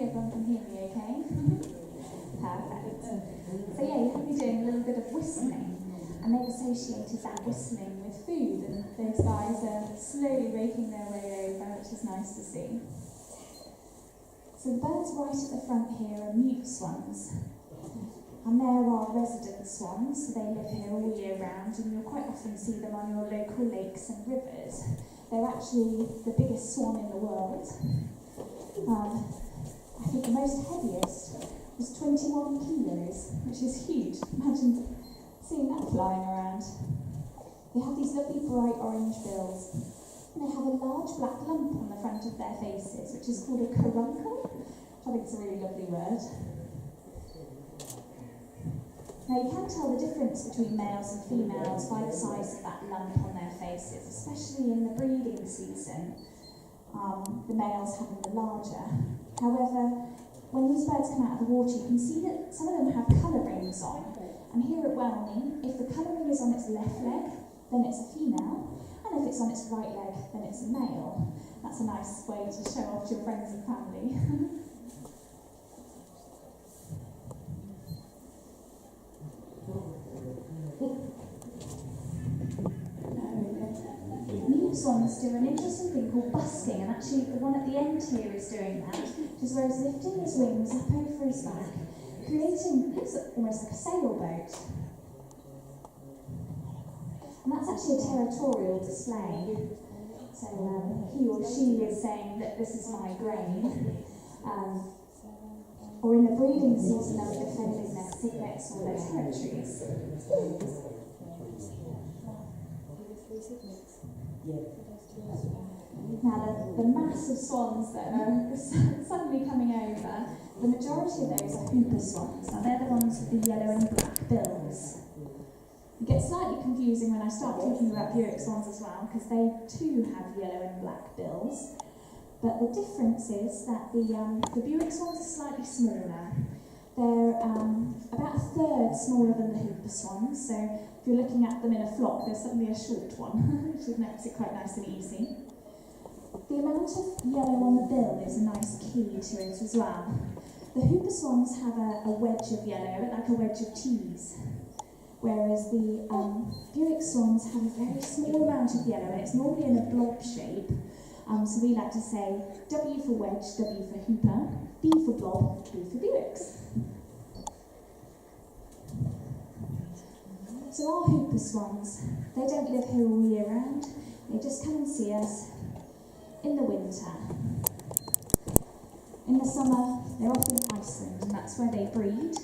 Everyone can hear me okay? Perfect. So yeah, you have me doing a little bit of whistling, and they've associated that whistling with food, and those guys are slowly making their way over, which is nice to see. So the birds right at the front here are mute swans, and there are resident swans, so they live here all year round, and you'll quite often see them on your local lakes and rivers. They're actually the biggest swan in the world. I think the most heaviest was 21 kilos, which is huge. Imagine seeing that flying around. They have these lovely bright orange bills, and they have a large black lump on the front of their faces, which is called a caruncle, which I think is a really lovely word. Now you can tell the difference between males and females by the size of that lump on their faces, especially in the breeding season. The males having the larger. However, when these birds come out of the water, you can see that some of them have colour rings on. And here at Welney, if the colour ring is on its left leg, then it's a female, and if it's on its right leg, then it's a male. That's a nice way to show off to your friends and family. Mute swans do an interesting thing called busking, and actually the one at the end here is doing that, which is where he's lifting his wings up over his back, creating, looks almost like a sailboat. And that's actually a territorial display. So he or she is saying that this is my grain. Or in the breeding season, they're defending their cygnets or their territories. Now, the mass of swans that are suddenly coming over, the majority of those are hooper swans. Now, they're the ones with the yellow and black bills. It gets slightly confusing when I start talking about Buick swans as well, because they too have yellow and black bills. But the difference is that the Buick swans are slightly smaller. They're about a third smaller than the hooper swans, so if you're looking at them in a flock, there's suddenly a short one, which makes it quite nice and easy. The amount of yellow on the bill is a nice key to it as well. The hooper swans have a wedge of yellow, like a wedge of cheese, whereas the Buick swans have a very small amount of yellow, and it's normally in a blob shape. So we like to say W for wedge, W for hooper, B for blob, B for Buicks. So our hooper swans, they don't live here all year round. They just come and see us in the winter. In the summer, they're off in Iceland, and that's where they breed.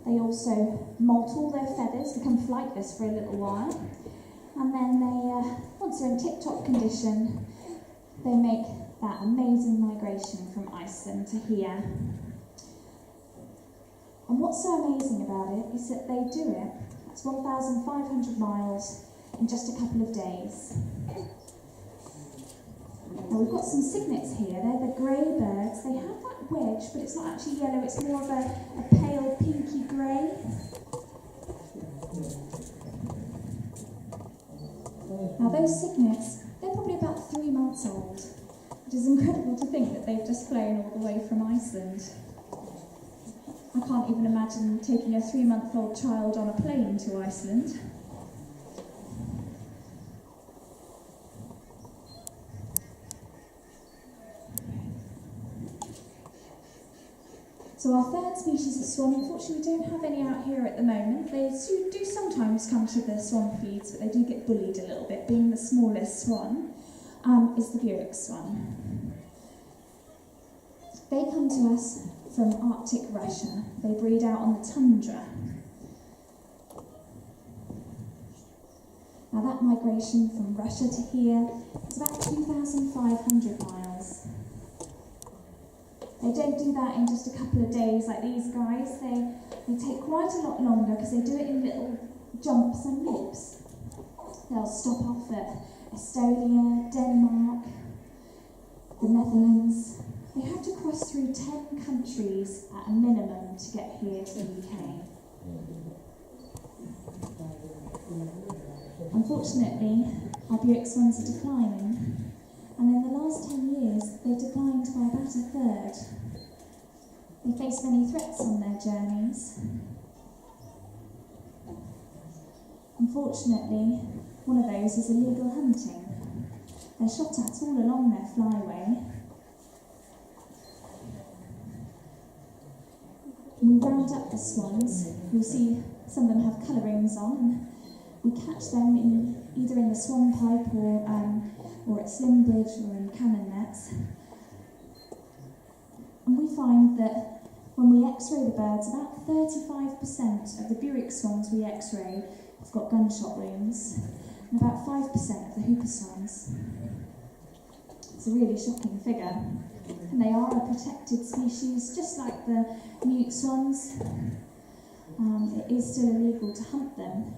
They also molt all their feathers, become flightless for a little while, and then they, once they're in tip-top condition, they make that amazing migration from Iceland to here. And what's so amazing about it is that they do it, that's 1,500 miles in just a couple of days. Now we've got some cygnets here, they're the grey birds. They have that wedge, but it's not actually yellow, it's more of a pale pinky grey. Now those cygnets, they're probably about 3 months old. It is incredible to think that they've just flown all the way from Iceland. I can't even imagine taking a 3-month-old child on a plane to Iceland. So our third species of swan, unfortunately we don't have any out here at the moment. They do sometimes come to the swan feeds, but they do get bullied a little bit. Being the smallest swan is the Buick swan. They come to us from Arctic Russia. They breed out on the tundra. Now that migration from Russia to here is about 2,500 miles. They don't do that in just a couple of days like these guys. They take quite a lot longer because they do it in little jumps and leaps. They'll stop off at Estonia, Denmark, the Netherlands. They have to cross through 10 countries at a minimum to get here to the UK. Unfortunately, our Buick swans are declining. And in the last 10 years, they've declined by about a third. They face many threats on their journeys. Unfortunately, one of those is illegal hunting. They're shot at all along their flyway. We round up the swans. You'll see some of them have colourings on. We catch them either in the swan pipe or at slim bridge or in cannon nets. And we find that when we x-ray the birds, about 35% of the Buick swans we x-ray have got gunshot wounds, and about 5% of the hooper swans. It's a really shocking figure. And they are a protected species, just like the mute swans. It is still illegal to hunt them.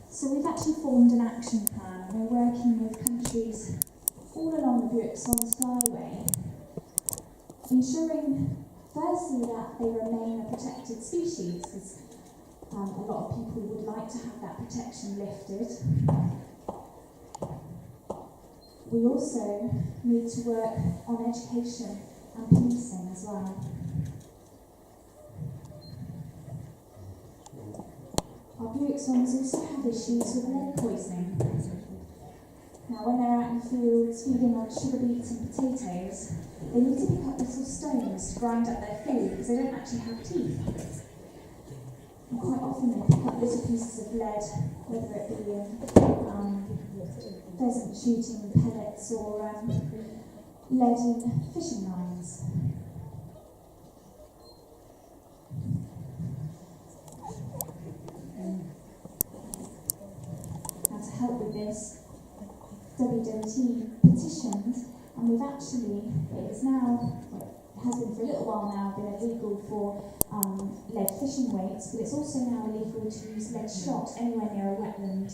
So we've actually formed an action plan. We're working with countries all along the Buick swans flyway, ensuring firstly that they remain a protected species, because a lot of people would like to have that protection lifted. We also need to work on education and policing as well. Our Buick swans also have issues with lead poisoning. Now, when they're out in the fields feeding on sugar beets and potatoes, they need to pick up little stones to grind up their food because they don't actually have teeth. And quite often they pick up little pieces of lead, whether it be pheasant shooting pellets or lead in fishing lines. Now, to help with this, WWT petitioned, and we've actually, it has been for a little while now, been illegal for lead fishing weights, but it's also now illegal to use lead shot anywhere near a wetland.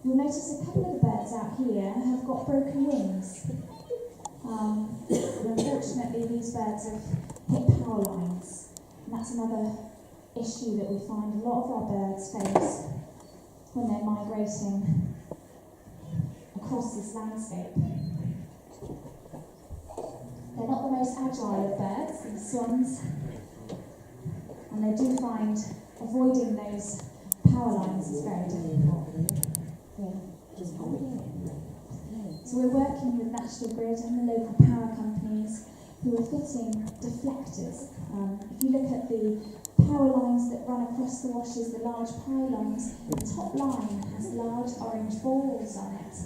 You'll notice a couple of the birds out here have got broken wings. Unfortunately, these birds have hit power lines, and that's another issue that we find a lot of our birds face when they're migrating across this landscape. They're not the most agile of birds, these swans, and they do find avoiding those power lines is very difficult. So we're working with National Grid and the local power companies who are fitting deflectors. If you look at the power lines that run across the washes, the large pylons, the top line has large orange balls on it.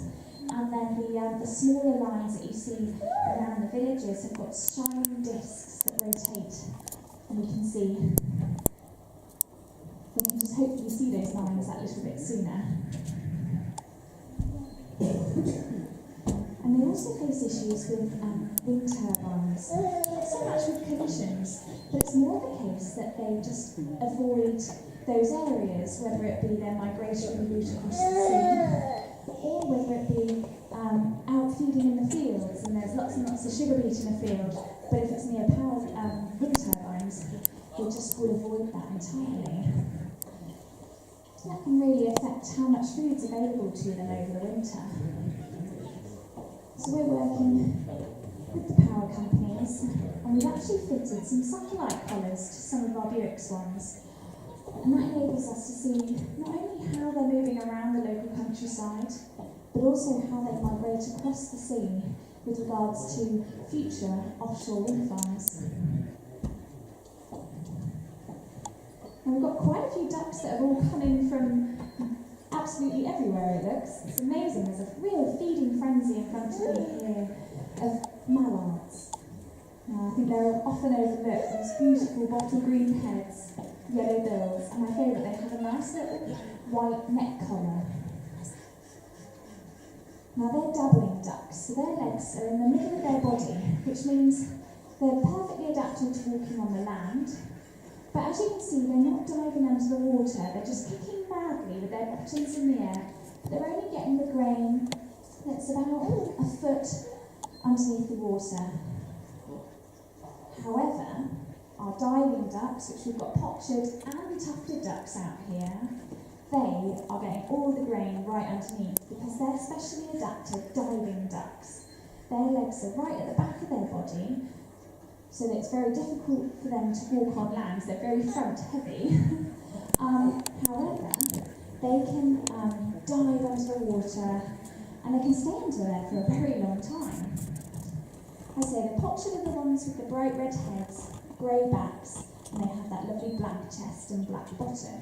And then the smaller lines that you see around the villages have got shining discs that rotate. And you can see, we can just hopefully see those lines that little bit sooner. And they also face issues with wind turbines. Not so much with collisions, but it's more the case that they just avoid those areas, whether it be their migratory route across the sea, or whether it be out feeding in the fields, and there's lots and lots of sugar beet in a field, but if it's near power wind turbines, they just will avoid that entirely. that can really affect how much food's available to them over the winter. So we're working with the power companies, and we've actually fitted some satellite collars to some of our Buick swans. And that enables us to see not only how they're moving around the local countryside, but also how they migrate across the sea with regards to future offshore wind farms. And we've got quite a few ducks that have all come in from absolutely everywhere, it looks. It's amazing. There's a real feeding frenzy in front of me here of mallards. Now, I think they're often overlooked, those beautiful bottle green heads, yellow bills, and my favourite, they have a nice little white neck collar. Now they're dabbling ducks, so their legs are in the middle of their body, which means they're perfectly adapted to walking on the land. But as you can see, they're not diving under the water, they're just kicking madly with their bottoms in the air. But they're only getting the grain that's about a foot underneath the water. However, our diving ducks, which we've got postured and tufted ducks out here, they are getting all the grain right underneath because they're specially adapted diving ducks. Their legs are right at the back of their body, so that it's very difficult for them to walk on land. They're very front heavy. However, they can dive under the water and they can stay under there for a very long time. I say the postured are the ones with the bright red heads, grey backs, and they have that lovely black chest and black bottom.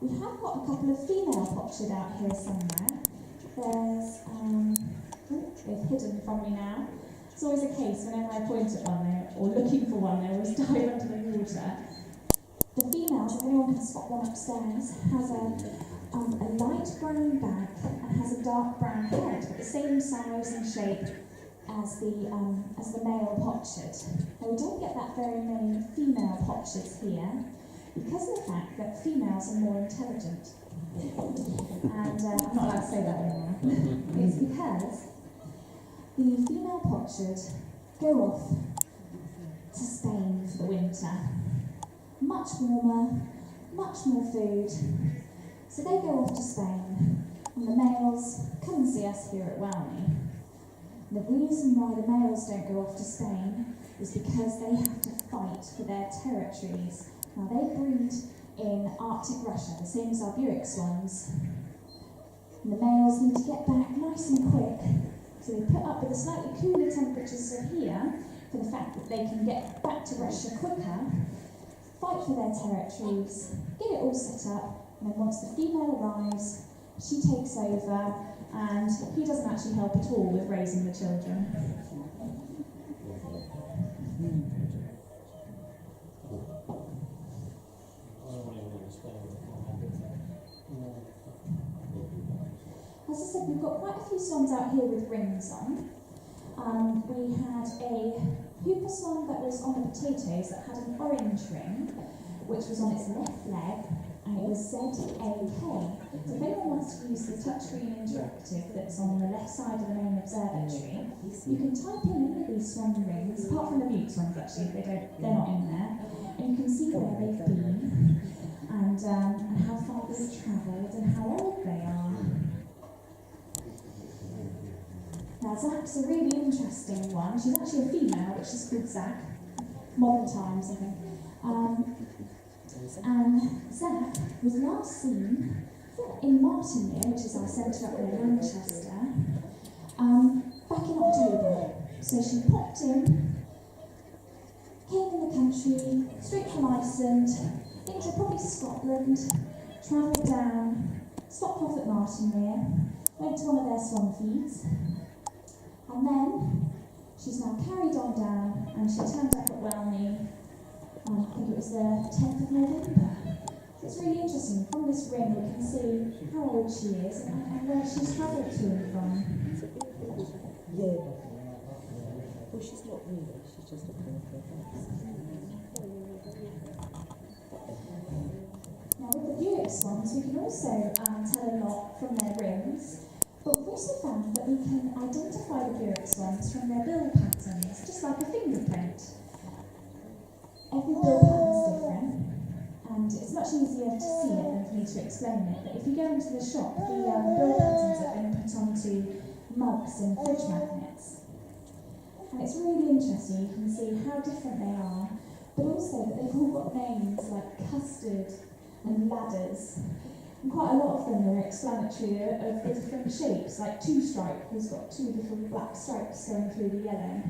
We have got a couple of female postured out here somewhere. There's, they've hidden from me now. It's always a case whenever I point at one there, or looking for one, they always dive under the water. The females, if anyone can spot one upstairs, has a light brown back and has a dark brown head, but the same size and shape as the male postured. Now we don't get that very many female postures here, because of the fact that females are more intelligent. And I'm not allowed to say that anymore. It's because the female postured go off to Spain for the winter. Much warmer, much more food. So they go off to Spain, and the males come and see us here at Welney. The reason why the males don't go off to Spain is because they have to fight for their territories. Now they breed in Arctic Russia, the same as our Buick swans. And the males need to get back nice and quick, so they put up with the slightly cooler temperatures of here for the fact that they can get back to Russia quicker, fight for their territories, get it all set up, and then once the female arrives, she takes over, and he doesn't actually help at all with raising the children. As I said, we've got quite a few swans out here with rings on. We had a hooper swan that was on the potatoes that had an orange ring, which was on its left leg, and it was ZAK. So if anyone wants to use the touchscreen interactive that's on the left side of the main observatory, you can type in any of these swan rings, apart from the mute swans actually, they're not in there, and you can see where they've been, and how far they've travelled, and how old they are. Now Zak's a really interesting one. She's actually a female, but she's called Zak. Modern times, I think. And Zak was last seen in Martinmere, which is our centre up near Manchester, back in October. So she popped in, came in the country, straight from Iceland, into probably Scotland, travelled down, stopped off at Martinmere, went to one of their Swan Feeds, and then she's now carried on down, and she turned up at Welney, I think it was the 10th of November. So it's really interesting. From this ring we can see how old she is and where she's travelled to and from. Yeah. Well, she's not really, she's just a perfect. Now with the Buick swans we can also tell a lot from their rings, but we've also found that we can identify the Buick swans from their bill patterns, just like a fingerprint. Every bill pattern is different, and and it's much easier to see it than for me to explain it. But if you go into the shop, the bill patterns have been put onto mugs and fridge magnets. And it's really interesting, you can see how different they are, but also that they've all got names like custard and ladders. And quite a lot of them are explanatory of the different shapes, like two stripe has got two little black stripes going through the yellow.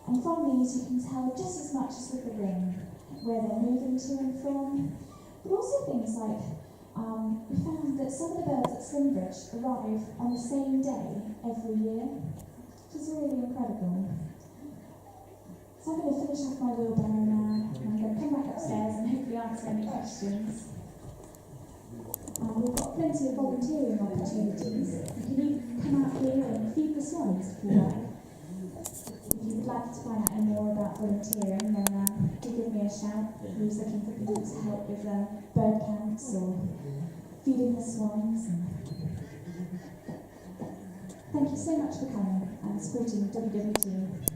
And from these you can tell just as much as with the ring, where they're moving to and from, but also things like we found that some of the birds at Slimbridge arrive on the same day every year, which is really incredible. So I'm going to finish off my wheelbarrow now, and I'm going to come back upstairs and hopefully answer any questions. We've got plenty of volunteering opportunities. You can even come out here and feed the swans if you like. If you would like to find out any more about volunteering, then do give me a shout. Who's looking for people to help with bird counts or feeding the swans. Thank you so much for coming and supporting WWT.